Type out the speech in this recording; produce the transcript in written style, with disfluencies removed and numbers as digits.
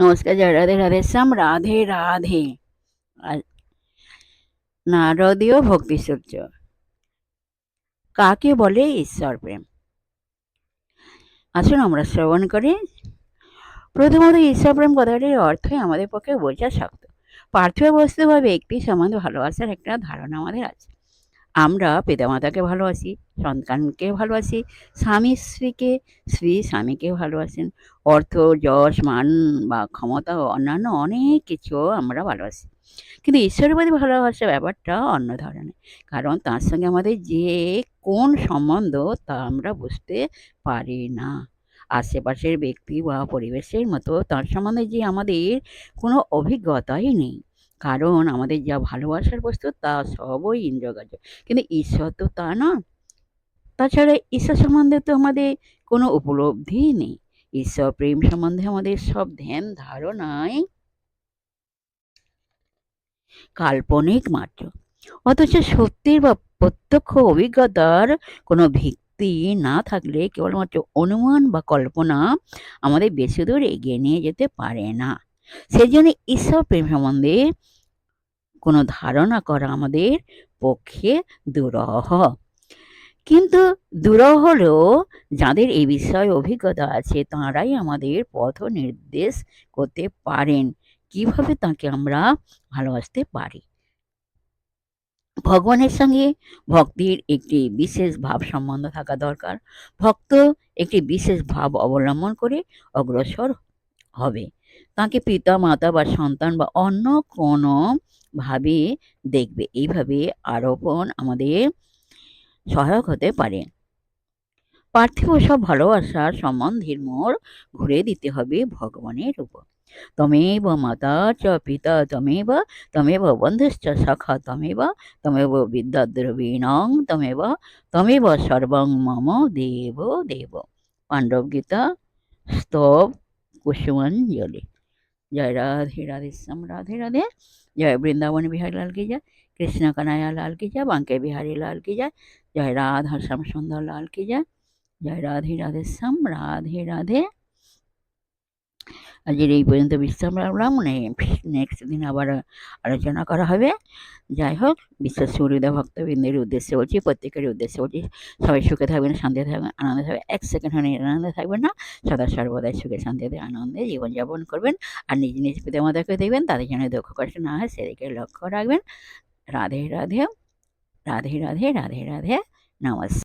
নমস্কার, জয় রাধে রাধেশ্যাম, রাধে রাধে। আর নারদীয় ভক্তিসূর্য কাকে বলে ঈশ্বর প্রেম? আসুন আমরা শ্রবণ করি। প্রথমত, ঈশ্বর প্রেম কথাটির অর্থই আমাদের পক্ষে বোঝা শক্ত। পার্থিব বস্তু বা ব্যক্তি সম্বন্ধে ভালোবাসার একটা ধারণা আমাদের আছে। আমরা পিতামাতাকে ভালোবাসি, সন্তানকে ভালোবাসি, স্বামী স্ত্রীকে, স্ত্রী স্বামীকে ভালোবাসেন, অর্থ, যশ, মান বা ক্ষমতা ও অন্যান্য অনেক কিছু আমরা ভালোবাসি। কিন্তু ঈশ্বরের প্রতি ভালোবাসার ব্যাপারটা অন্য ধরনের। কারণ তার সঙ্গে আমাদের যে কোন সম্বন্ধ তা আমরা বুঝতে পারি না। আশেপাশের ব্যক্তি বা পরিবেশের মতো তার সম্বন্ধে যে আমাদের কোনো অভিজ্ঞতাই নেই। কারণ আমাদের যা ভালোবাসার বস্তু তা সবই ইন্দ্রিয়গ্রাহ্য। কিন্তু ঈশ্বর তো তা না। তাছাড়া ঈশ্বর সম্বন্ধে তো আমাদের কোনো উপলব্ধিই নেই। ঈশ্বর প্রেম সম্বন্ধে আমাদের সব ধ্যান ধারণাই কাল্পনিক মাত্র। অথচ সত্যির বা প্রত্যক্ষ অভিজ্ঞতার কোনো ভিত্তি না থাকলে কেবলমাত্র অনুমান বা কল্পনা আমাদের বেশি দূর এগিয়ে নিয়ে যেতে পারে না। সেজন্য ঈশ্বর প্রেম সম্বন্ধে কোনো ধারণা করা আমাদের পক্ষে দুরূহ। কিন্তু দুরূহ হলেও যাদের এই বিষয়ে অভিজ্ঞতা আছে তাঁরাই আমাদের পথ নির্দেশ করতে পারেন কিভাবে তাকে আমরা ভালোবাসতে পারি। ভগবানের সঙ্গে ভক্তির একটি বিশেষ ভাব সম্বন্ধ থাকা দরকার। ভক্ত একটি বিশেষ ভাব অবলম্বন করে অগ্রসর হবে। তাকে পিতা মাতা বা সন্তান বা অন্য কোনো ভাবে দেখবে। এইভাবে আরোপণ আমাদের সহায়ক হতে পারে। পার্থিব সব ভালোবাসার সম্বন্ধের মোড় ঘুরে দিতে হবে ভগবানের উপর। তমেব মাতা চ পিতা তমেব, তমেব বন্ধুশ্চ সখা তমেব, তমেব বিদ্যা দ্রবীণং তমেব, তমেব সর্বং মম দেব দেব। পাণ্ডব গীতা স্তব কুসুমাঞ্জলি। জয় রাধে রাধেশ্যাম, রাধে রাধে। জয় বৃন্দাবন বিহারী লাল কি জয়, কৃষ্ণ কানায়া লাল কি জয়, বাঙ্কে বিহারী লাল কি জয়, জয় রাধা শ্যাম সুন্দর লাল কি জয়। জয় রাধে রাধেশ্যাম, রাধে রাধে। আজকের এই পর্যন্ত বিশ্রাম রাখলাম। নেক্সট দিন আবার আলোচনা করা হবে। যাই হোক, বিশেষ সুহৃদয় ভক্তবৃন্দের উদ্দেশ্যে বলছি, প্রত্যেকের উদ্দেশ্যে বলছি, সবাই সুখে থাকবেন, শান্তিতে থাকবেন, আনন্দে থাকবেন। এক সেকেন্ড হলে আনন্দে থাকবেন না, সদা সর্বদাই সুখে শান্তিতে আনন্দে জীবনযাপন করবেন। আর নিজ নিজ পিতামাতাকে দেখবেন, তাদের যেন দুঃখ কষ্ট না হয় সেদিকে লক্ষ্য রাখবেন। রাধে রাধে, রাধে রাধে, রাধে রাধে। নমস্কার।